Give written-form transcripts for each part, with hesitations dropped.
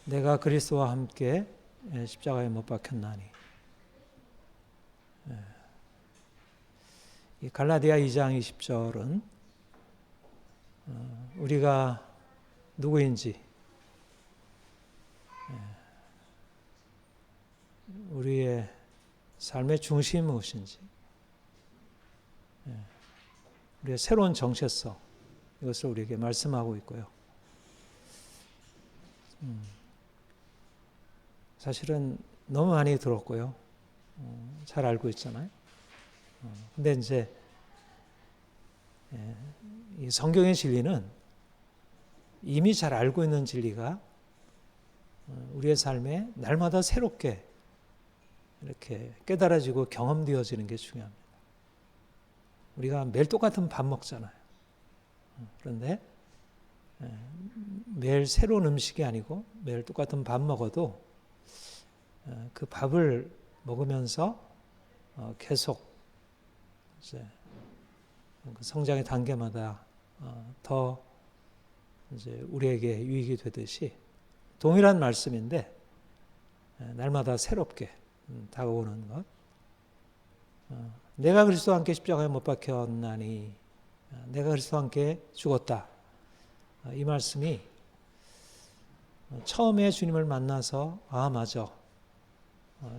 내가 그리스도와 함께 십자가에 못 박혔나니. 이 갈라디아 2장 20절은 우리가 누구인지, 우리의 삶의 중심이 무엇인지, 우리의 새로운 정체성, 이것을 우리에게 말씀하고 있고요. 사실은 너무 많이 들었고요. 잘 알고 있잖아요. 근데 이제 이 성경의 진리는 이미 잘 알고 있는 진리가 우리의 삶에 날마다 새롭게 이렇게 깨달아지고 경험되어지는 게 중요합니다. 우리가 매일 똑같은 밥 먹잖아요. 그런데 매일 새로운 음식이 아니고 매일 똑같은 밥 먹어도 그 밥을 먹으면서 계속 이제 성장의 단계마다 더 이제 우리에게 유익이 되듯이 동일한 말씀인데 날마다 새롭게 다가오는 것. 내가 그리스도와 함께 십자가에 못 박혔나니, 내가 그리스도와 함께 죽었다. 이 말씀이 처음에 주님을 만나서 맞아.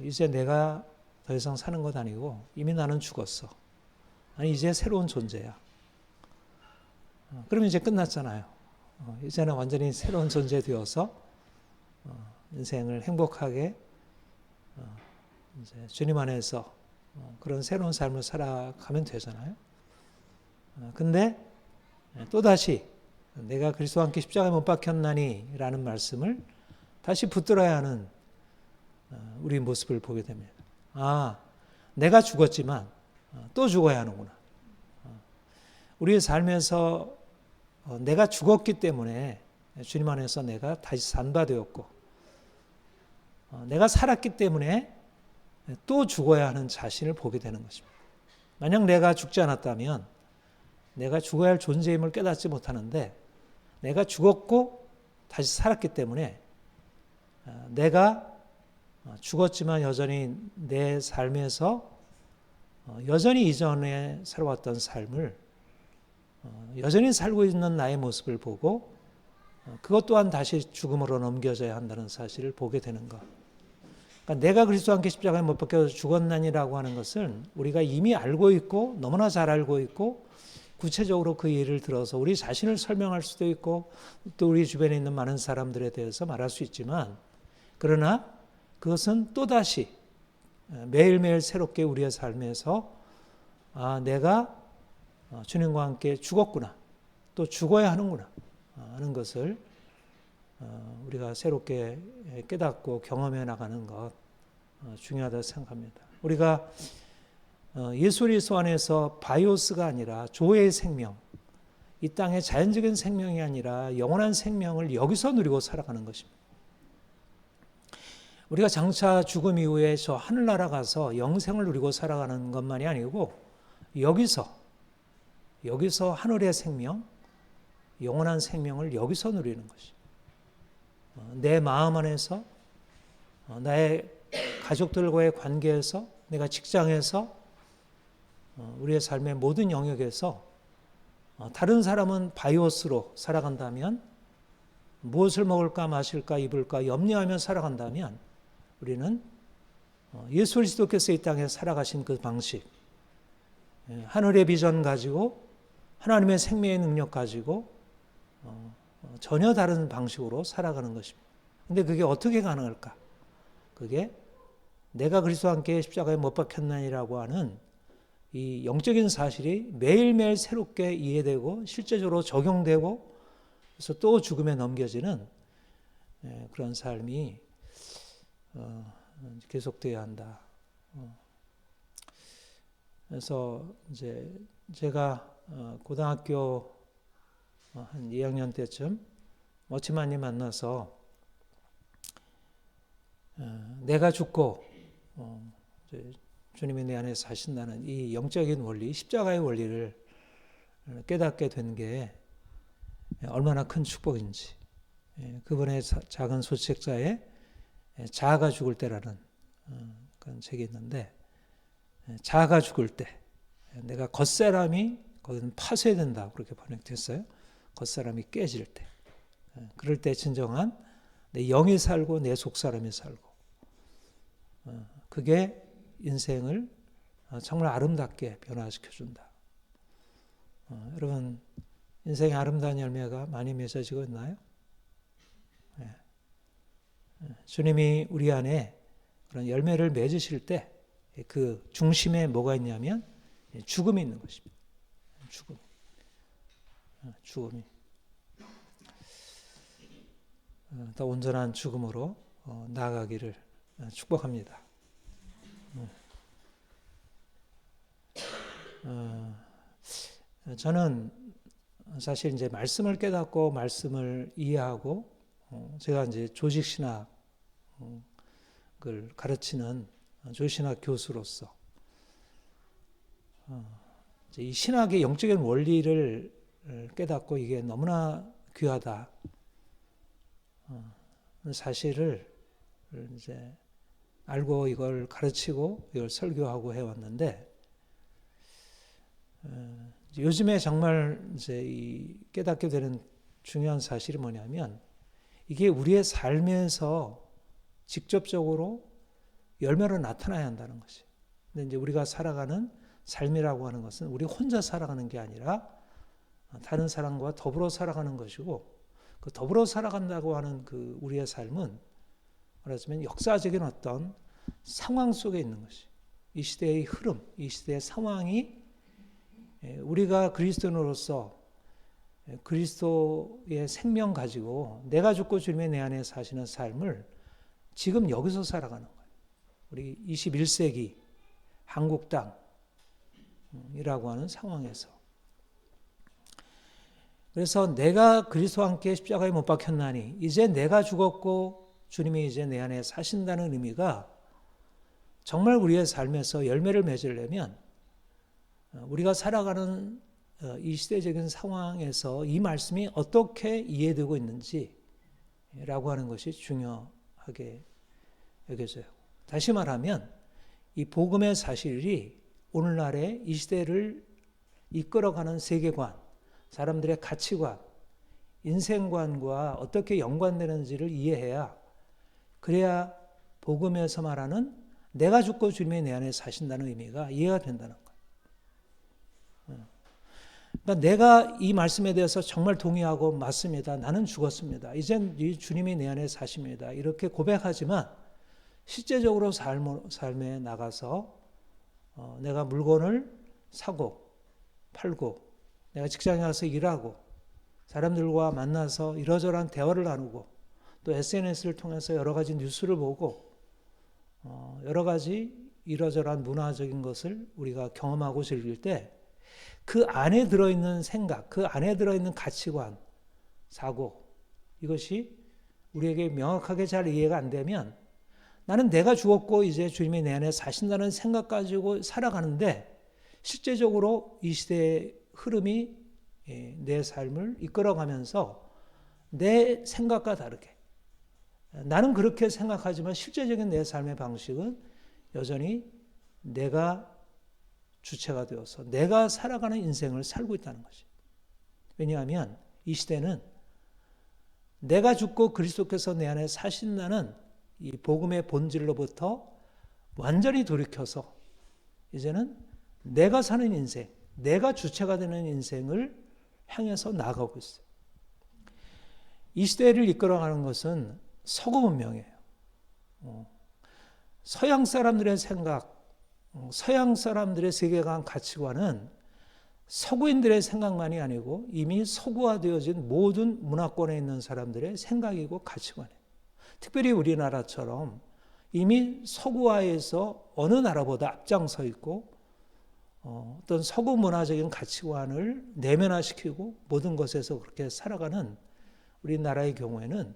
이제 내가 더 이상 사는 것 아니고 이미 나는 죽었어. 아니 이제 새로운 존재야. 그러면 이제 끝났잖아요. 이제는 완전히 새로운 존재 되어서 인생을 행복하게 이제 주님 안에서 그런 새로운 삶을 살아가면 되잖아요. 근데 또다시 내가 그리스도와 함께 십자가에 못 박혔나니 라는 말씀을 다시 붙들어야 하는 우리 모습을 보게 됩니다. 내가 죽었지만 또 죽어야 하는구나. 우리의 삶에서 내가 죽었기 때문에 주님 안에서 내가 다시 산바되었고, 내가 살았기 때문에 또 죽어야 하는 자신을 보게 되는 것입니다. 만약 내가 죽지 않았다면 내가 죽어야 할 존재임을 깨닫지 못하는데, 내가 죽었고 다시 살았기 때문에 내가 죽었지만 여전히 내 삶에서 여전히 이전에 살아왔던 삶을 여전히 살고 있는 나의 모습을 보고 그것 또한 다시 죽음으로 넘겨져야 한다는 사실을 보게 되는 것. 그러니까 내가 그리스도와 함께 십자가에 못 박혀서 죽었나니라고 하는 것은 우리가 이미 알고 있고 너무나 잘 알고 있고 구체적으로 그 예를 들어서 우리 자신을 설명할 수도 있고 또 우리 주변에 있는 많은 사람들에 대해서 말할 수 있지만, 그러나 그것은 또다시 매일매일 새롭게 우리의 삶에서 내가 주님과 함께 죽었구나, 또 죽어야 하는구나 하는 것을 우리가 새롭게 깨닫고 경험해 나가는 것 중요하다고 생각합니다. 우리가 예수 그리스도 안에서 바이오스가 아니라 조의 생명, 이 땅의 자연적인 생명이 아니라 영원한 생명을 여기서 누리고 살아가는 것입니다. 우리가 장차 죽음 이후에 저 하늘나라 가서 영생을 누리고 살아가는 것만이 아니고 여기서 하늘의 생명, 영원한 생명을 여기서 누리는 것이 내 마음 안에서, 나의 가족들과의 관계에서, 내가 직장에서, 우리의 삶의 모든 영역에서 다른 사람은 바이오스로 살아간다면, 무엇을 먹을까 마실까 입을까 염려하며 살아간다면, 우리는 예수 그리스도께서 이 땅에 살아가신 그 방식, 하늘의 비전 가지고 하나님의 생명의 능력 가지고 전혀 다른 방식으로 살아가는 것입니다. 그런데 그게 어떻게 가능할까? 그게 내가 그리스도와 함께 십자가에 못 박혔나니라고 하는 이 영적인 사실이 매일매일 새롭게 이해되고 실제적으로 적용되고 그래서 또 죽음에 넘겨지는 그런 삶이 계속돼야 한다. 그래서 이제 제가 고등학교 한 2학년 때쯤 머치마님 만나서 내가 죽고 주님이 내 안에 사신다는 이 영적인 원리, 십자가의 원리를 깨닫게 된 게 얼마나 큰 축복인지 그분의 작은 소책자에 자아가 죽을 때라는 그런 책이 있는데, 자아가 죽을 때 내가 겉사람이 거기는 파쇄된다 그렇게 번역됐어요. 겉사람이 깨질 때, 그럴 때 진정한 내 영이 살고 내 속사람이 살고, 그게 인생을 정말 아름답게 변화시켜 준다. 여러분, 인생의 아름다운 열매가 많이 맺어지고 있나요? 주님이 우리 안에 그런 열매를 맺으실 때 그 중심에 뭐가 있냐면 죽음이 있는 것입니다. 죽음이 더 온전한 죽음으로 나아가기를 축복합니다. 저는 사실 이제 말씀을 깨닫고 말씀을 이해하고, 제가 이제 조직 신학을 가르치는 조신학 교수로서 이제 이 신학의 영적인 원리를 깨닫고 이게 너무나 귀하다 사실을 이제 알고 이걸 가르치고 이걸 설교하고 해왔는데, 요즘에 정말 이제 이 깨닫게 되는 중요한 사실이 뭐냐면, 이게 우리의 삶에서 직접적으로 열매로 나타나야 한다는 것이. 근데 이제 우리가 살아가는 삶이라고 하는 것은 우리 혼자 살아가는 게 아니라 다른 사람과 더불어 살아가는 것이고, 그 더불어 살아간다고 하는 그 우리의 삶은 말하자면 역사적인 어떤 상황 속에 있는 것이, 이 시대의 흐름, 이 시대의 상황이 우리가 그리스도인으로서 그리스도의 생명 가지고 내가 죽고 주님의 내 안에 사시는 삶을 지금 여기서 살아가는 거예요. 우리 21세기 한국 땅이라고 하는 상황에서. 그래서 내가 그리스도와 함께 십자가에 못 박혔나니 이제 내가 죽었고 주님이 이제 내 안에 사신다는 의미가, 정말 우리의 삶에서 열매를 맺으려면 우리가 살아가는 이 시대적인 상황에서 이 말씀이 어떻게 이해되고 있는지라고 하는 것이 중요하게 여겨져요. 다시 말하면 이 복음의 사실이 오늘날의 이 시대를 이끌어가는 세계관, 사람들의 가치관, 인생관과 어떻게 연관되는지를 이해해야, 그래야 복음에서 말하는 내가 죽고 주님이 내 안에 사신다는 의미가 이해가 된다는 거예요. 그러니까 내가 이 말씀에 대해서 정말 동의하고 맞습니다. 나는 죽었습니다. 이젠 주님이 내 안에 사십니다. 이렇게 고백하지만 실제적으로 삶에 나가서 내가 물건을 사고 팔고, 내가 직장에 가서 일하고, 사람들과 만나서 이러저러한 대화를 나누고, 또 SNS를 통해서 여러 가지 뉴스를 보고, 여러 가지 이러저러한 문화적인 것을 우리가 경험하고 즐길 때, 그 안에 들어있는 생각, 그 안에 들어있는 가치관, 사고, 이것이 우리에게 명확하게 잘 이해가 안 되면, 나는 내가 죽었고 이제 주님이 내 안에 사신다는 생각 가지고 살아가는데, 실제적으로 이 시대의 흐름이 내 삶을 이끌어가면서 내 생각과 다르게, 나는 그렇게 생각하지만 실제적인 내 삶의 방식은 여전히 내가 주체가 되어서 내가 살아가는 인생을 살고 있다는 것이. 왜냐하면 이 시대는 내가 죽고 그리스도께서 내 안에 사신다는 이 복음의 본질로부터 완전히 돌이켜서 이제는 내가 사는 인생, 내가 주체가 되는 인생을 향해서 나아가고 있어요. 이 시대를 이끌어가는 것은 서구 문명이에요. 서양 사람들의 생각, 서양 사람들의 세계관, 가치관은 서구인들의 생각만이 아니고 이미 서구화되어진 모든 문화권에 있는 사람들의 생각이고 가치관이에요. 특별히 우리나라처럼 이미 서구화에서 어느 나라보다 앞장서 있고, 어떤 서구 문화적인 가치관을 내면화시키고 모든 것에서 그렇게 살아가는 우리나라의 경우에는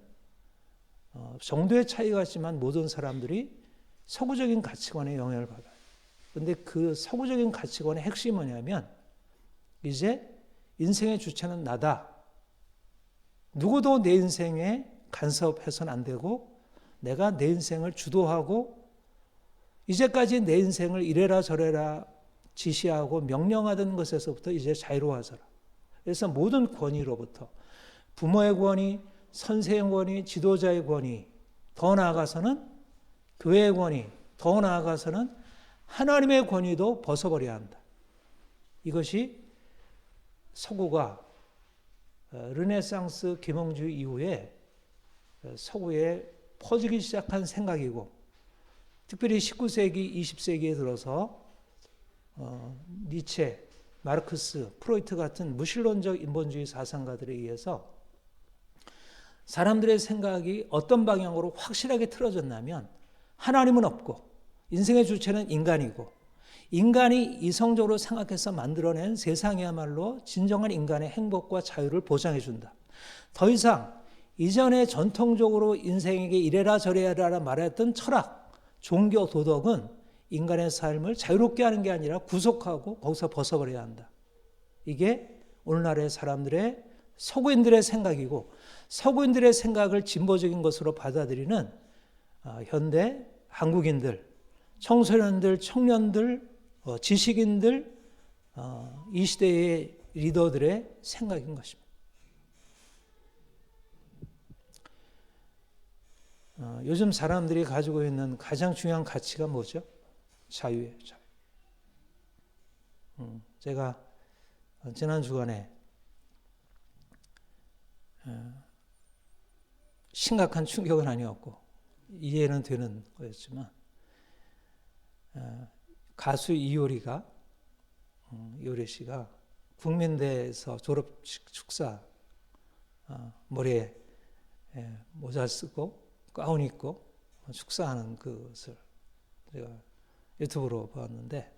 정도의 차이가 있지만 모든 사람들이 서구적인 가치관에 영향을 받아요. 그런데 그 서구적인 가치관의 핵심이 뭐냐면, 이제 인생의 주체는 나다. 누구도 내 인생의 간섭해서는 안 되고 내가 내 인생을 주도하고 이제까지 내 인생을 이래라 저래라 지시하고 명령하던 것에서부터 이제 자유로워져라. 그래서 모든 권위로부터 부모의 권위, 선생의 권위, 지도자의 권위, 더 나아가서는 교회의 권위, 더 나아가서는 하나님의 권위도 벗어버려야 한다. 이것이 서구가 르네상스 계몽주의 이후에 서구에 퍼지기 시작한 생각이고, 특별히 19세기, 20세기에 들어서 니체, 마르크스, 프로이트 같은 무신론적 인본주의 사상가들에 의해서 사람들의 생각이 어떤 방향으로 확실하게 틀어졌냐면, 하나님은 없고 인생의 주체는 인간이고 인간이 이성적으로 생각해서 만들어낸 세상이야말로 진정한 인간의 행복과 자유를 보장해 준다. 더 이상 이전에 전통적으로 인생에게 이래라 저래라 말했던 철학, 종교, 도덕은 인간의 삶을 자유롭게 하는 게 아니라 구속하고 거기서 벗어버려야 한다. 이게 오늘날의 사람들의 서구인들의 생각이고, 서구인들의 생각을 진보적인 것으로 받아들이는 현대 한국인들, 청소년들, 청년들, 지식인들, 이 시대의 리더들의 생각인 것입니다. 요즘 사람들이 가지고 있는 가장 중요한 가치가 뭐죠? 자유예요, 자유. 제가 지난 주간에 심각한 충격은 아니었고 이해는 되는 거였지만, 가수 이효리가 이효리 씨가 국민대에서 졸업식 축사 머리에 모자 쓰고 가운 입고 축사하는 그것을 제가 유튜브로 봤는데,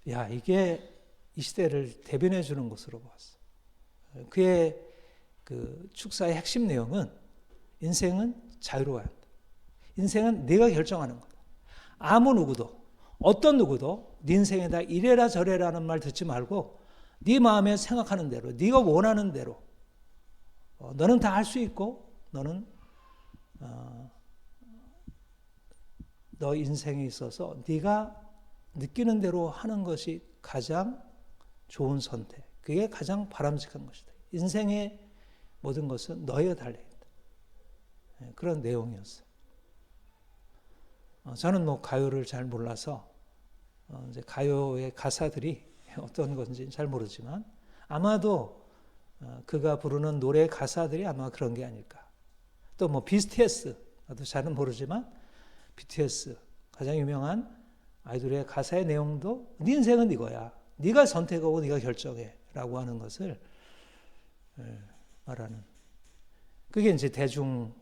야, 이게 이 시대를 대변해 주는 것으로 봤어. 그의 그 축사의 핵심 내용은 인생은 자유로워야 한다. 인생은 네가 결정하는 거다. 아무 누구도, 어떤 누구도 네 인생에다 이래라 저래라는 말 듣지 말고 네 마음에 생각하는 대로, 네가 원하는 대로 너는 다 할 수 있고, 너는 너 인생에 있어서 네가 느끼는 대로 하는 것이 가장 좋은 선택, 그게 가장 바람직한 것이다. 인생의 모든 것은 너에 달려있다. 그런 내용이었어요. 저는 뭐 가요를 잘 몰라서 이제 가요의 가사들이 어떤 건지 잘 모르지만, 아마도 그가 부르는 노래 가사들이 아마 그런 게 아닐까. 또 뭐 BTS, 나도 잘은 모르지만 BTS 가장 유명한 아이돌의 가사의 내용도 네 인생은 이거야, 네가 선택하고 네가 결정해 라고 하는 것을 말하는, 그게 이제 대중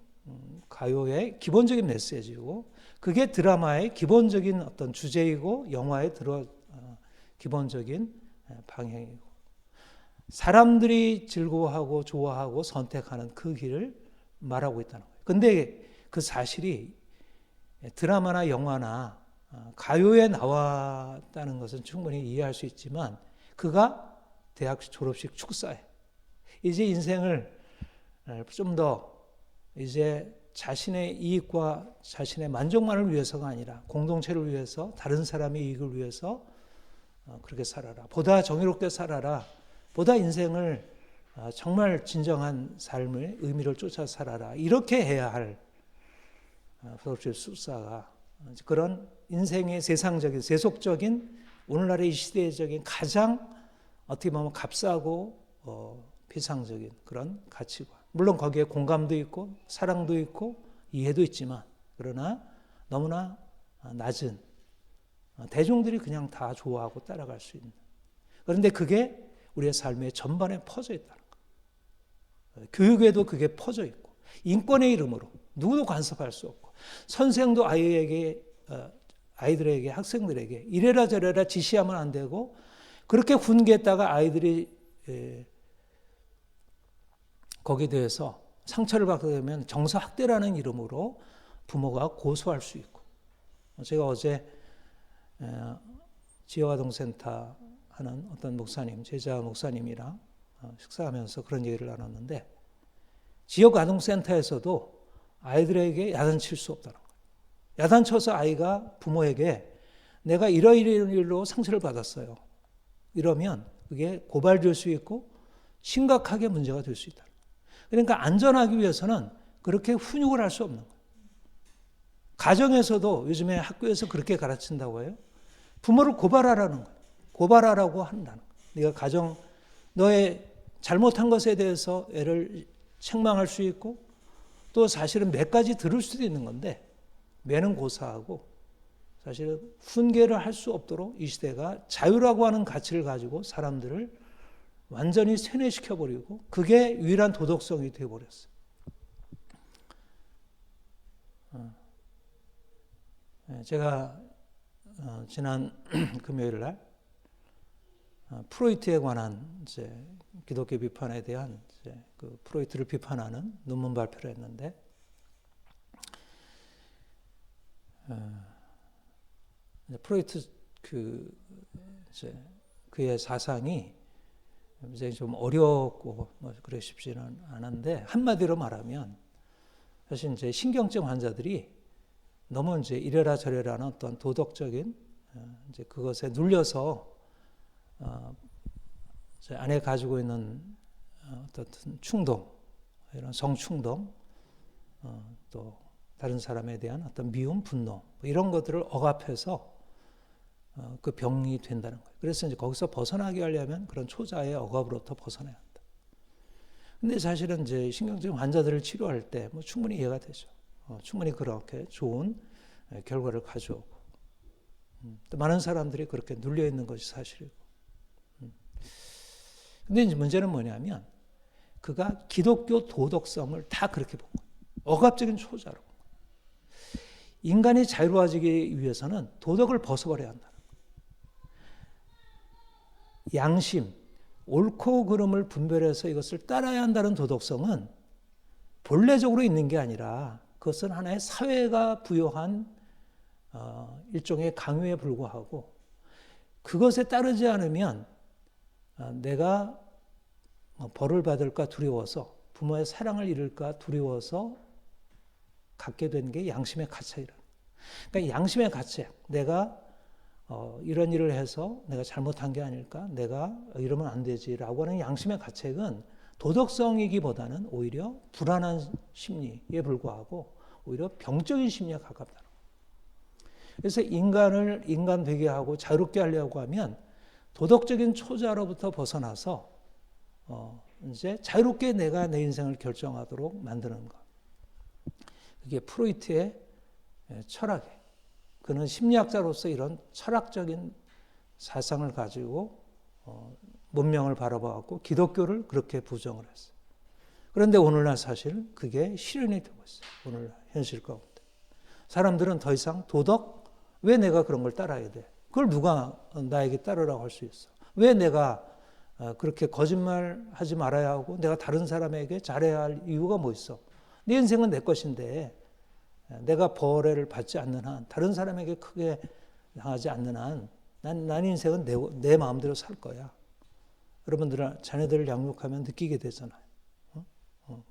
가요의 기본적인 메시지고, 그게 드라마의 기본적인 어떤 주제이고, 영화의 기본적인 방향이고, 사람들이 즐거워하고 좋아하고 선택하는 그 길을 말하고 있다는 거예요. 근데 그 사실이 드라마나 영화나 가요에 나왔다는 것은 충분히 이해할 수 있지만, 그가 대학 졸업식 축사에 이제 인생을 좀 더 이제 자신의 이익과 자신의 만족만을 위해서가 아니라 공동체를 위해서, 다른 사람의 이익을 위해서 그렇게 살아라, 보다 정의롭게 살아라, 보다 인생을 정말 진정한 삶의 의미를 쫓아 살아라, 이렇게 해야 할 졸업식 축사가 그런 인생의 세상적인, 세속적인, 오늘날의 이 시대적인 가장 어떻게 보면 값싸고 비상적인 그런 가치관, 물론 거기에 공감도 있고 사랑도 있고 이해도 있지만, 그러나 너무나 낮은, 대중들이 그냥 다 좋아하고 따라갈 수 있는, 그런데 그게 우리의 삶의 전반에 퍼져 있다는 거예요. 교육에도 그게 퍼져 있고, 인권의 이름으로 누구도 간섭할 수 없고, 선생도 아이들에게, 학생들에게 이래라 저래라 지시하면 안 되고, 그렇게 훈계했다가 아이들이 거기에 대해서 상처를 받게 되면 정서학대라는 이름으로 부모가 고소할 수 있고, 제가 어제 지혜아동센터 하는 어떤 목사님, 제자 목사님이랑 식사하면서 그런 얘기를 나눴는데, 지역 아동센터에서도 아이들에게 야단칠 수 없다는 거예요. 야단쳐서 아이가 부모에게 내가 이러이러한 일로 상처를 받았어요. 이러면 그게 고발될 수 있고 심각하게 문제가 될 수 있다. 그러니까 안전하기 위해서는 그렇게 훈육을 할 수 없는 거예요. 가정에서도 요즘에 학교에서 그렇게 가르친다고 해요. 부모를 고발하라는 거예요. 고발하라고 한다는 거예요. 네가 너의 잘못한 것에 대해서 애를 책망할 수 있고 또 사실은 매까지 들을 수도 있는 건데 매는 고사하고 사실은 훈계를 할 수 없도록 이 시대가 자유라고 하는 가치를 가지고 사람들을 완전히 세뇌시켜버리고 그게 유일한 도덕성이 되어버렸어요. 제가 지난 금요일 날 프로이트에 관한 이제 기독교 비판에 대한 이제 그 프로이트를 비판하는 논문 발표를 했는데 프로이트 그의 사상이 굉장히 좀 어렵고 뭐 그래 쉽지는 않은데 한마디로 말하면 사실 이제 신경증 환자들이 너무 이제 이래라 저래라는 어떤 도덕적인 이제 그것에 눌려서 안에 가지고 있는 어떤 충동, 이런 성충동, 또 다른 사람에 대한 어떤 미움, 분노 이런 것들을 억압해서 그 병이 된다는 거예요. 그래서 이제 거기서 벗어나게 하려면 그런 초자의 억압으로부터 벗어나야 한다. 근데 사실은 이제 신경증 환자들을 치료할 때 뭐 충분히 이해가 되죠. 충분히 그렇게 좋은 결과를 가져오고 또 많은 사람들이 그렇게 눌려 있는 것이 사실이고. 근데 이제 문제는 뭐냐면 그가 기독교 도덕성을 다 그렇게 본 거예요. 억압적인 초자로. 인간이 자유로워지기 위해서는 도덕을 벗어버려야 한다. 양심, 옳고 그름을 분별해서 이것을 따라야 한다는 도덕성은 본래적으로 있는 게 아니라 그것은 하나의 사회가 부여한 일종의 강요에 불과하고 그것에 따르지 않으면 내가 벌을 받을까 두려워서 부모의 사랑을 잃을까 두려워서 갖게 된 게 양심의 가책이라. 그러니까 양심의 가책, 내가 이런 일을 해서 내가 잘못한 게 아닐까? 내가 이러면 안 되지라고 하는 양심의 가책은 도덕성이기보다는 오히려 불안한 심리에 불과하고 오히려 병적인 심리에 가깝다는 거예요. 그래서 인간을 인간 되게 하고 자유롭게 하려고 하면 도덕적인 초자로부터 벗어나서 이제 자유롭게 내가 내 인생을 결정하도록 만드는 것. 그게 프로이트의 철학이에요. 그는 심리학자로서 이런 철학적인 사상을 가지고 문명을 바라봐왔고 기독교를 그렇게 부정을 했어요. 그런데 오늘날 사실 그게 실현이 되고 있어요. 오늘날 현실 가운데. 사람들은 더 이상 도덕, 왜 내가 그런 걸 따라야 돼? 그걸 누가 나에게 따르라고 할 수 있어? 왜 내가 그렇게 거짓말하지 말아야 하고 내가 다른 사람에게 잘해야 할 이유가 뭐 있어? 네 인생은 내 것인데 내가 벌을 받지 않는 한, 다른 사람에게 크게 당하지 않는 한, 난 인생은 내 마음대로 살 거야. 여러분들 자녀들을 양육하면 느끼게 되잖아요.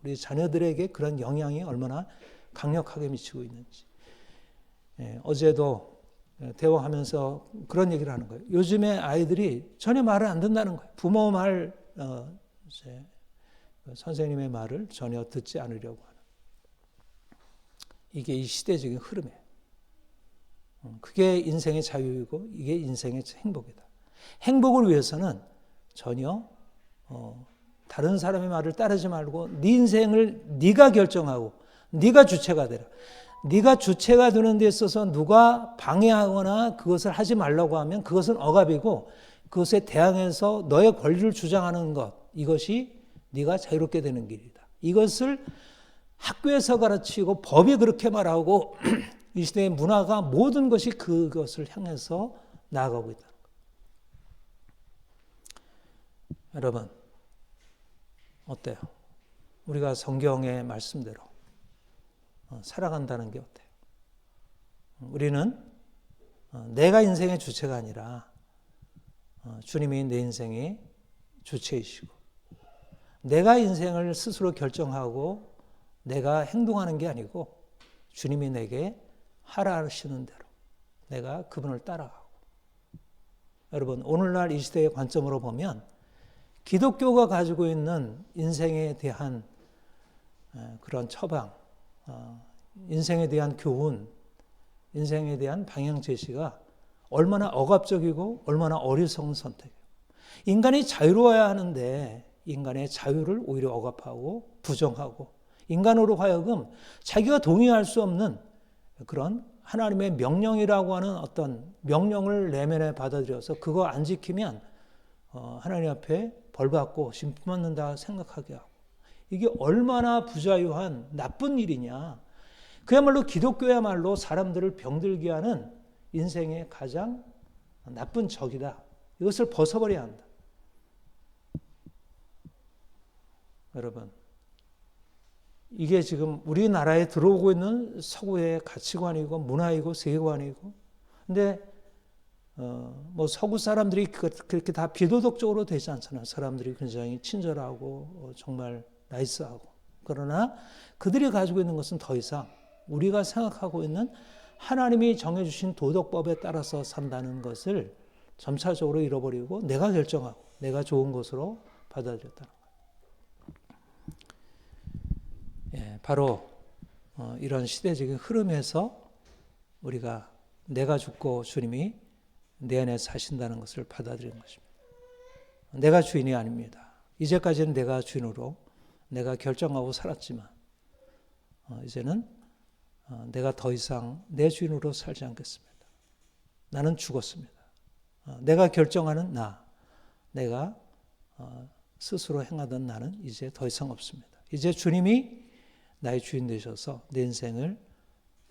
우리 자녀들에게 그런 영향이 얼마나 강력하게 미치고 있는지. 어제도 대화하면서 그런 얘기를 하는 거예요. 요즘에 아이들이 전혀 말을 안 듣는다는 거예요. 부모 말, 선생님의 말을 전혀 듣지 않으려고 하는. 이게 이 시대적인 흐름이에요. 그게 인생의 자유이고 이게 인생의 행복이다. 행복을 위해서는 전혀 다른 사람의 말을 따르지 말고 네 인생을 네가 결정하고 네가 주체가 되라. 네가 주체가 되는 데 있어서 누가 방해하거나 그것을 하지 말라고 하면 그것은 억압이고 그것에 대항해서 너의 권리를 주장하는 것, 이것이 네가 자유롭게 되는 길이다. 이것을 학교에서 가르치고 법이 그렇게 말하고 이 시대의 문화가 모든 것이 그것을 향해서 나아가고 있다는 거예요. 여러분 어때요? 우리가 성경의 말씀대로 살아간다는 게 어때요? 우리는 내가 인생의 주체가 아니라 주님이 내 인생의 주체이시고 내가 인생을 스스로 결정하고 내가 행동하는 게 아니고 주님이 내게 하라 하시는 대로 내가 그분을 따라가고. 여러분, 오늘날 이 시대의 관점으로 보면 기독교가 가지고 있는 인생에 대한 그런 처방, 인생에 대한 교훈, 인생에 대한 방향 제시가 얼마나 억압적이고 얼마나 어리석은 선택이에요. 인간이 자유로워야 하는데 인간의 자유를 오히려 억압하고 부정하고 인간으로 하여금 자기가 동의할 수 없는 그런 하나님의 명령이라고 하는 어떤 명령을 내면에 받아들여서 그거 안 지키면 하나님 앞에 벌받고 심판받는다 생각하게 하고, 이게 얼마나 부자유한 나쁜 일이냐. 그야말로 기독교야말로 사람들을 병들게 하는 인생의 가장 나쁜 적이다. 이것을 벗어버려야 한다. 여러분, 이게 지금 우리나라에 들어오고 있는 서구의 가치관이고 문화이고 세계관이고, 근데 뭐 서구 사람들이 그렇게 다 비도덕적으로 되지 않잖아요. 사람들이 굉장히 친절하고 정말 나이스하고. 그러나 그들이 가지고 있는 것은 더 이상 우리가 생각하고 있는 하나님이 정해주신 도덕법에 따라서 산다는 것을 점차적으로 잃어버리고 내가 결정하고 내가 좋은 것으로 받아들였다는 거예요. 예, 바로 이런 시대적인 흐름에서 우리가 내가 죽고 주님이 내 안에 사신다는 것을 받아들이는 것입니다. 내가 주인이 아닙니다. 이제까지는 내가 주인으로 내가 결정하고 살았지만 이제는 내가 더 이상 내 주인으로 살지 않겠습니다. 나는 죽었습니다. 내가 결정하는 내가 스스로 행하던 나는 이제 더 이상 없습니다. 이제 주님이 나의 주인 되셔서 내 인생을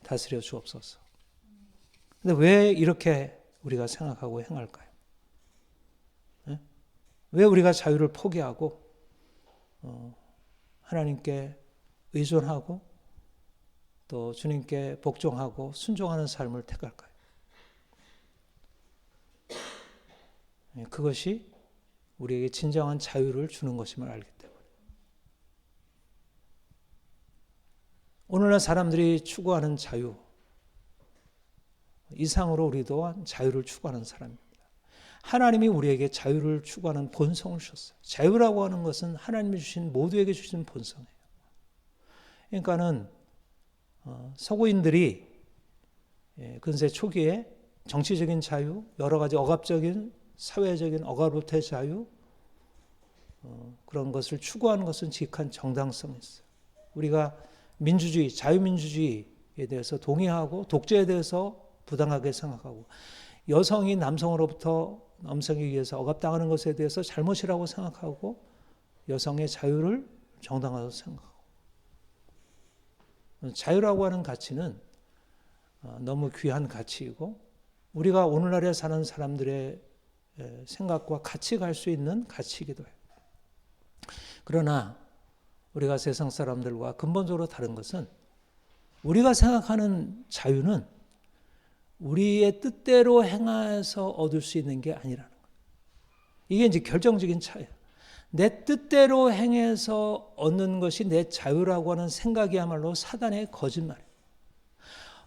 다스려 주옵소서. 근데 왜 이렇게 우리가 생각하고 행할까요? 왜 우리가 자유를 포기하고 하나님께 의존하고 또 주님께 복종하고 순종하는 삶을 택할까요? 그것이 우리에게 진정한 자유를 주는 것임을 알기 때문에. 오늘날 사람들이 추구하는 자유 이상으로 우리도 자유를 추구하는 사람입니다. 하나님이 우리에게 자유를 추구하는 본성을 주셨어요. 자유라고 하는 것은 하나님이 주신 모두에게 주신 본성이에요. 그러니까는 서구인들이 근세 초기에 정치적인 자유, 여러 가지 억압적인 사회적인 억압으로부터의 자유, 그런 것을 추구하는 것은 지극한 정당성이 있어요. 우리가 민주주의, 자유민주주의에 대해서 동의하고 독재에 대해서 부당하게 생각하고 여성이 남성으로부터 남성에 의해서 억압당하는 것에 대해서 잘못이라고 생각하고 여성의 자유를 정당하다고 생각하고, 자유라고 하는 가치는 너무 귀한 가치이고 우리가 오늘날에 사는 사람들의 생각과 같이 갈 수 있는 가치이기도 해요. 그러나 우리가 세상 사람들과 근본적으로 다른 것은 우리가 생각하는 자유는 우리의 뜻대로 행해서 얻을 수 있는 게 아니라는 거예요. 이게 이제 결정적인 차이예요. 내 뜻대로 행해서 얻는 것이 내 자유라고 하는 생각이야말로 사단의 거짓말이에요.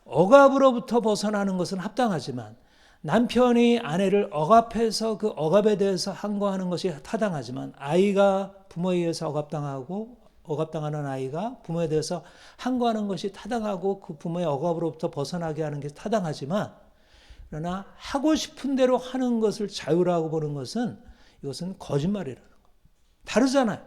억압으로부터 벗어나는 것은 합당하지만 남편이 아내를 억압해서 그 억압에 대해서 항거하는 것이 타당하지만 아이가 부모에 의해서 억압당하는 아이가 부모에 대해서 항거하는 것이 타당하고 그 부모의 억압으로부터 벗어나게 하는 게 타당하지만, 그러나 하고 싶은 대로 하는 것을 자유라고 보는 것은 이것은 거짓말이라는 거예요. 다르잖아요.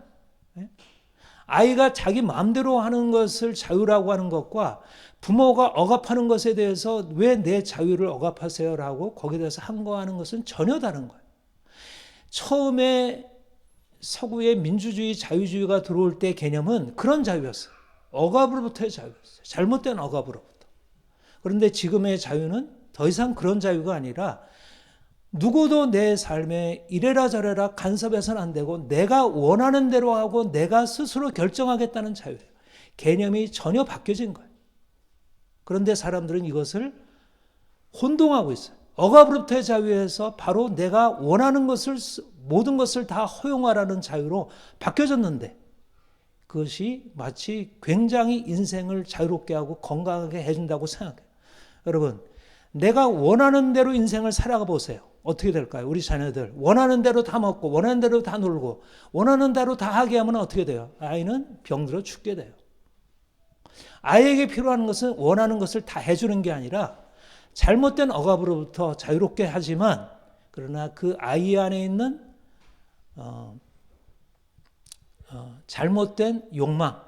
아이가 자기 마음대로 하는 것을 자유라고 하는 것과 부모가 억압하는 것에 대해서 왜 내 자유를 억압하세요라고 거기에 대해서 항거하는 것은 전혀 다른 거예요. 처음에 서구의 민주주의, 자유주의가 들어올 때 개념은 그런 자유였어요. 억압으로부터의 자유였어요. 잘못된 억압으로부터. 그런데 지금의 자유는 더 이상 그런 자유가 아니라 누구도 내 삶에 이래라 저래라 간섭해서는 안 되고 내가 원하는 대로 하고 내가 스스로 결정하겠다는 자유예요. 개념이 전혀 바뀌어진 거예요. 그런데 사람들은 이것을 혼동하고 있어요. 억압으로부터의 자유에서 바로 내가 원하는 것을 모든 것을 다 허용하라는 자유로 바뀌어졌는데 그것이 마치 굉장히 인생을 자유롭게 하고 건강하게 해준다고 생각해요. 여러분, 내가 원하는 대로 인생을 살아가 보세요. 어떻게 될까요? 우리 자녀들 원하는 대로 다 먹고 원하는 대로 다 놀고 원하는 대로 다 하게 하면 어떻게 돼요? 아이는 병들어 죽게 돼요. 아이에게 필요한 것은 원하는 것을 다 해주는 게 아니라 잘못된 억압으로부터 자유롭게 하지만 그러나 그 아이 안에 있는 잘못된 욕망,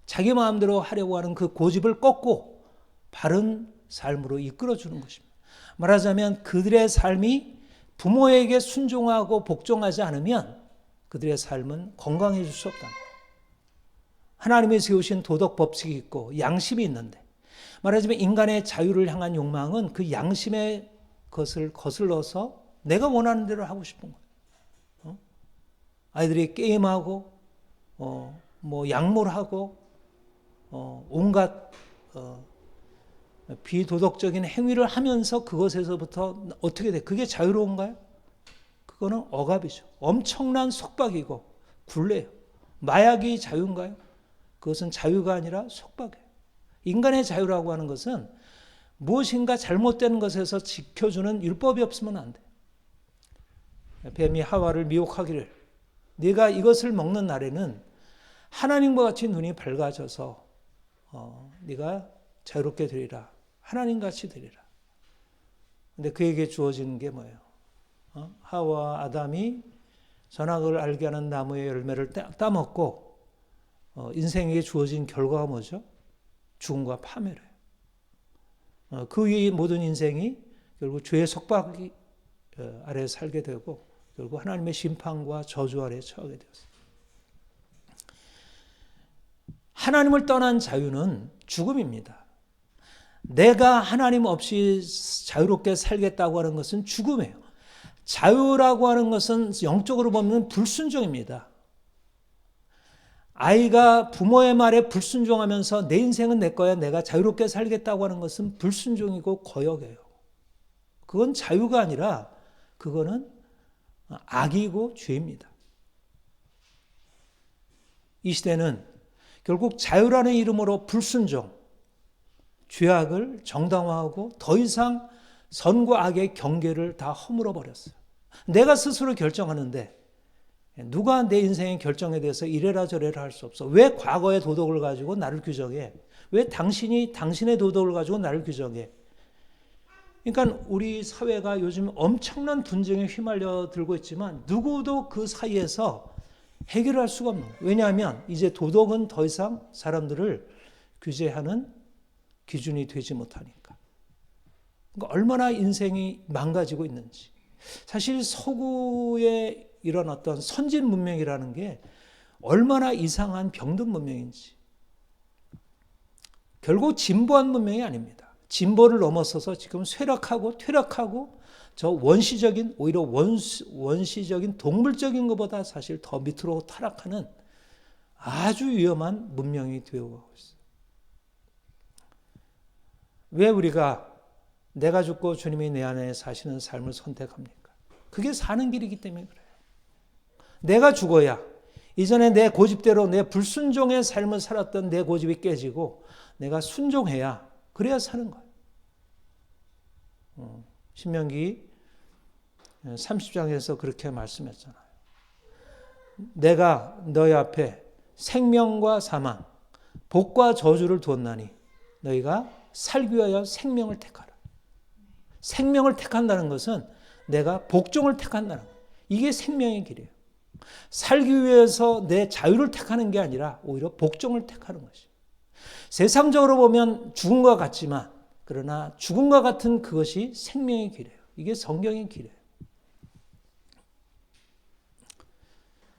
자기 마음대로 하려고 하는 그 고집을 꺾고 바른 삶으로 이끌어주는 것입니다. 말하자면 그들의 삶이 부모에게 순종하고 복종하지 않으면 그들의 삶은 건강해질 수 없다. 하나님이 세우신 도덕 법칙이 있고 양심이 있는데 말하자면 인간의 자유를 향한 욕망은 그 양심의 것을 거슬러서 내가 원하는 대로 하고 싶은 거예요. 아이들이 게임하고 약물하고 온갖 비도덕적인 행위를 하면서 그것에서부터 어떻게 돼? 그게 자유로운가요? 그거는 억압이죠. 엄청난 속박이고 굴레예요. 마약이 자유인가요? 그것은 자유가 아니라 속박이에요. 인간의 자유라고 하는 것은 무엇인가 잘못된 것에서 지켜주는 율법이 없으면 안 돼. 뱀이 하와를 미혹하기를 네가 이것을 먹는 날에는 하나님과 같이 눈이 밝아져서 네가 자유롭게 되리라. 하나님같이 되리라. 근데 그에게 주어지는 게 뭐예요? 하와 아담이 선악을 알게 하는 나무의 열매를 따먹고 인생에게 주어진 결과가 뭐죠? 죽음과 파멸이에요. 그 위의 모든 인생이 결국 죄의 속박 아래에 살게 되고 결국 하나님의 심판과 저주 아래에 처하게 되었어요. 하나님을 떠난 자유는 죽음입니다. 내가 하나님 없이 자유롭게 살겠다고 하는 것은 죽음이에요. 자유라고 하는 것은 영적으로 보면 불순종입니다. 아이가 부모의 말에 불순종하면서 내 인생은 내 거야, 내가 자유롭게 살겠다고 하는 것은 불순종이고 거역이에요. 그건 자유가 아니라 그거는 악이고 죄입니다. 이 시대는 결국 자유라는 이름으로 불순종, 죄악을 정당화하고 더 이상 선과 악의 경계를 다 허물어 버렸어요. 내가 스스로 결정하는데 누가 내 인생의 결정에 대해서 이래라 저래라 할 수 없어. 왜 과거의 도덕을 가지고 나를 규정해? 왜 당신이 당신의 도덕을 가지고 나를 규정해? 그러니까 우리 사회가 요즘 엄청난 분쟁에 휘말려 들고 있지만 누구도 그 사이에서 해결할 수가 없는 거예요. 왜냐하면 이제 도덕은 더 이상 사람들을 규제하는 기준이 되지 못하니까. 그러니까 얼마나 인생이 망가지고 있는지. 사실 서구의 이런 어떤 선진 문명이라는 게 얼마나 이상한 병든 문명인지. 결국 진보한 문명이 아닙니다. 진보를 넘어서서 지금 쇠락하고 퇴락하고 저 원시적인 오히려 원시적인 동물적인 것보다 사실 더 밑으로 타락하는 아주 위험한 문명이 되어가고 있어요. 왜 우리가 내가 죽고 주님이 내 안에 사시는 삶을 선택합니까? 그게 사는 길이기 때문에 그래요. 내가 죽어야 이전에 내 고집대로 내 불순종의 삶을 살았던 내 고집이 깨지고 내가 순종해야 그래야 사는 거예요. 신명기 30장에서 그렇게 말씀했잖아요. 내가 너희 앞에 생명과 사망, 복과 저주를 두었나니 너희가 살기 위하여 생명을 택하라. 생명을 택한다는 것은 내가 복종을 택한다는 거예요. 이게 생명의 길이에요. 살기 위해서 내 자유를 택하는 게 아니라 오히려 복종을 택하는 것이에요. 세상적으로 보면 죽음과 같지만 그러나 죽음과 같은 그것이 생명의 길이에요. 이게 성경의 길이에요.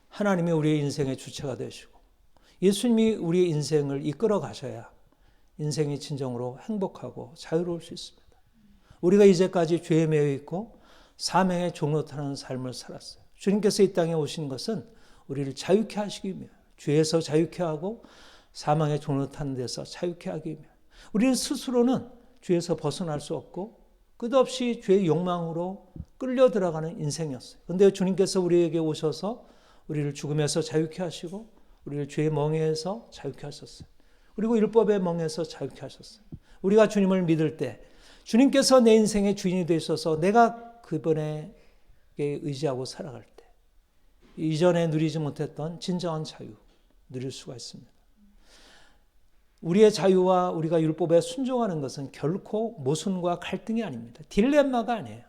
하나님이 우리의 인생의 주체가 되시고 예수님이 우리의 인생을 이끌어 가셔야 인생이 진정으로 행복하고 자유로울 수 있습니다. 우리가 이제까지 죄에 매여 있고 사명의 종로 타는 삶을 살았어요. 주님께서 이 땅에 오신 것은 우리를 자유케 하시기 위해 죄에서 자유케 하고 사망의 종로 타는 데서 자유케 하기 위해 우리는 스스로는 죄에서 벗어날 수 없고 끝없이 죄의 욕망으로 끌려 들어가는 인생이었어요. 그런데 주님께서 우리에게 오셔서 우리를 죽음에서 자유케 하시고 우리를 죄의 멍에에서 자유케 하셨어요. 그리고 율법의 멍에서 자유케 하셨어요. 우리가 주님을 믿을 때 주님께서 내 인생의 주인이 되셔서 내가 그분에게 의지하고 살아갈 때 이전에 누리지 못했던 진정한 자유 누릴 수가 있습니다. 우리의 자유와 우리가 율법에 순종하는 것은 결코 모순과 갈등이 아닙니다. 딜레마가 아니에요.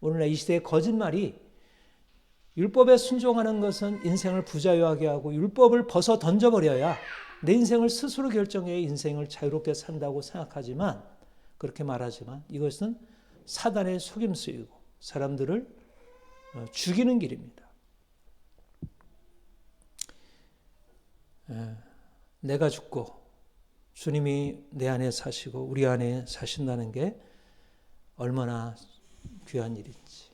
오늘날 이 시대의 거짓말이 율법에 순종하는 것은 인생을 부자유하게 하고 율법을 벗어 던져버려야 내 인생을 스스로 결정해 인생을 자유롭게 산다고 생각하지만 그렇게 말하지만 이것은 사단의 속임수이고 사람들을 죽이는 길입니다. 내가 죽고 주님이 내 안에 사시고 우리 안에 사신다는 게 얼마나 귀한 일인지.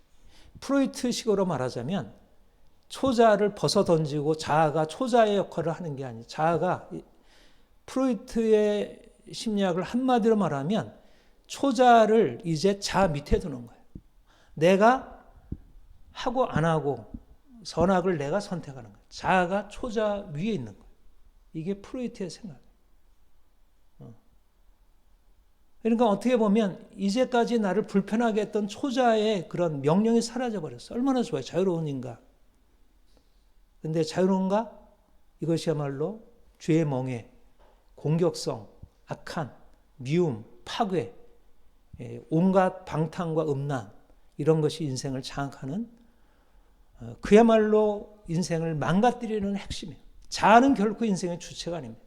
프로이트식으로 말하자면 초자를 벗어 던지고 자아가 초자의 역할을 하는 게 아니에요. 자아가 프로이트의 심리학을 한마디로 말하면 초자를 이제 자아 밑에 두는 거예요. 내가 하고 안 하고 선악을 내가 선택하는 거예요. 자아가 초자 위에 있는 거예요. 이게 프로이트의 생각이에요. 그러니까 어떻게 보면 이제까지 나를 불편하게 했던 초자의 그런 명령이 사라져 버렸어. 얼마나 좋아요. 자유로운 인간. 근데 자유로운가? 이것이야말로 죄의 멍에, 공격성, 악한, 미움, 파괴, 온갖 방탕과 음란 이런 것이 인생을 장악하는 그야말로 인생을 망가뜨리는 핵심이에요. 자아는 결코 인생의 주체가 아닙니다.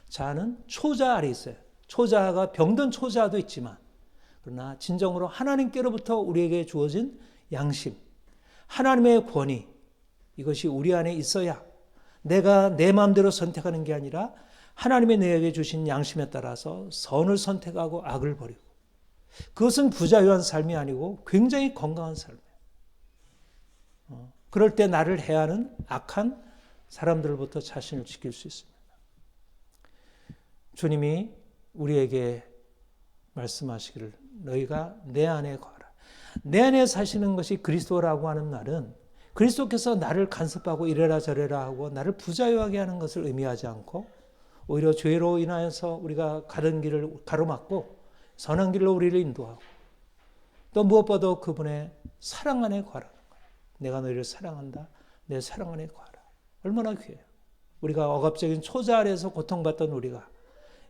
자아는 초자 아래 있어요. 초자가 병든 초자도 있지만 그러나 진정으로 하나님께로부터 우리에게 주어진 양심, 하나님의 권위 이것이 우리 안에 있어야 내가 내 마음대로 선택하는 게 아니라 하나님의 내게 주신 양심에 따라서 선을 선택하고 악을 버리고 그것은 부자유한 삶이 아니고 굉장히 건강한 삶이에요. 그럴 때 나를 해하는 악한 사람들로부터 자신을 지킬 수 있습니다. 주님이 우리에게 말씀하시기를 너희가 내 안에 거하라. 내 안에 사시는 것이 그리스도라고 하는 말은 그리스도께서 나를 간섭하고 이래라 저래라 하고 나를 부자유하게 하는 것을 의미하지 않고 오히려 죄로 인하여서 우리가 가는 길을 가로막고 선한 길로 우리를 인도하고 또 무엇보다 그분의 사랑 안에 거하라는 거예요. 내가 너희를 사랑한다. 내 사랑 안에 거하라. 얼마나 귀해요. 우리가 억압적인 초자 아래에서 고통받던 우리가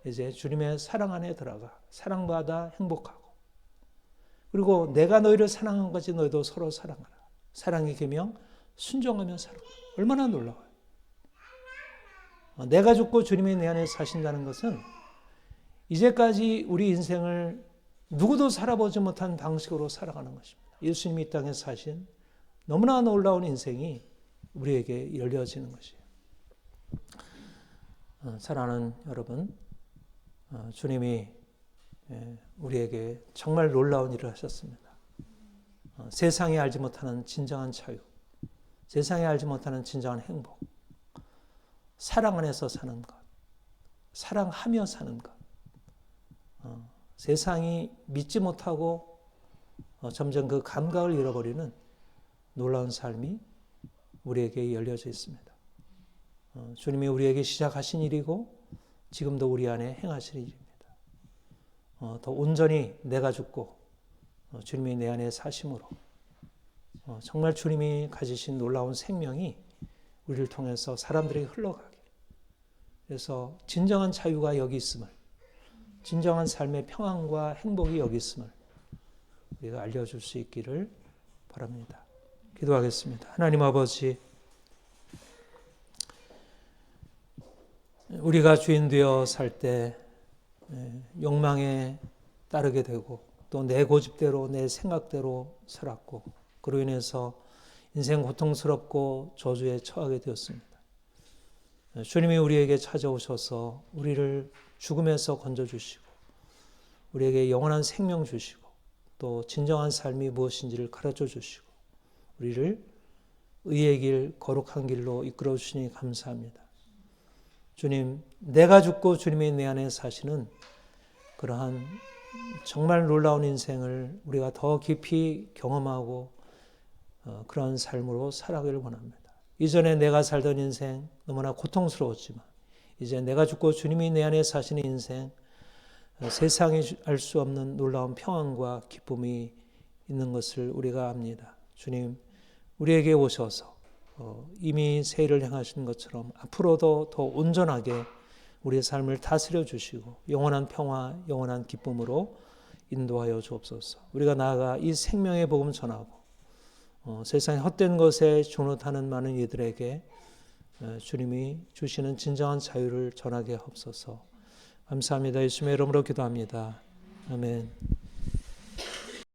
이제 주님의 사랑 안에 들어가 사랑받아 행복하고 그리고 내가 너희를 사랑한 것이 너희도 서로 사랑하라. 사랑의 계명 순종하며 살아라. 얼마나 놀라워요. 내가 죽고 주님이 내 안에 사신다는 것은 이제까지 우리 인생을 누구도 살아보지 못한 방식으로 살아가는 것입니다. 예수님이 이 땅에 사신 너무나 놀라운 인생이 우리에게 열려지는 것이에요. 사랑하는 여러분, 주님이 우리에게 정말 놀라운 일을 하셨습니다. 세상이 알지 못하는 진정한 자유, 세상이 알지 못하는 진정한 행복, 사랑 안에서 사는 것, 사랑하며 사는 것, 세상이 믿지 못하고 점점 그 감각을 잃어버리는 놀라운 삶이 우리에게 열려져 있습니다. 주님이 우리에게 시작하신 일이고 지금도 우리 안에 행하실 일입니다. 더 온전히 내가 죽고 주님이 내 안에 사심으로 정말 주님이 가지신 놀라운 생명이 우리를 통해서 사람들에게 흘러가게 그래서 진정한 자유가 여기 있음을 진정한 삶의 평안과 행복이 여기 있음을 우리가 알려줄 수 있기를 바랍니다. 기도하겠습니다. 하나님 아버지 우리가 주인 되어 살 때 욕망에 따르게 되고 또 내 고집대로 내 생각대로 살았고 그로 인해서 인생 고통스럽고 저주에 처하게 되었습니다. 주님이 우리에게 찾아오셔서 우리를 죽음에서 건져주시고 우리에게 영원한 생명 주시고 또 진정한 삶이 무엇인지를 가르쳐 주시고 우리를 의의 길 거룩한 길로 이끌어 주시니 감사합니다. 주님, 내가 죽고 주님이 내 안에 사시는 그러한 정말 놀라운 인생을 우리가 더 깊이 경험하고 그런 삶으로 살아가기를 원합니다. 이전에 내가 살던 인생 너무나 고통스러웠지만 이제 내가 죽고 주님이 내 안에 사시는 인생, 세상이 알 수 없는 놀라운 평안과 기쁨이 있는 것을 우리가 압니다. 주님, 우리에게 오셔서 이미 새 일을 행하신 것처럼 앞으로도 더 온전하게 우리의 삶을 다스려 주시고 영원한 평화, 영원한 기쁨으로 인도하여 주옵소서. 우리가 나아가 이 생명의 복음 전하고 세상의 헛된 것에 존옷하는 많은 이들에게 주님이 주시는 진정한 자유를 전하게 하옵소서. 감사합니다. 예수님의 이름으로 기도합니다. 아멘.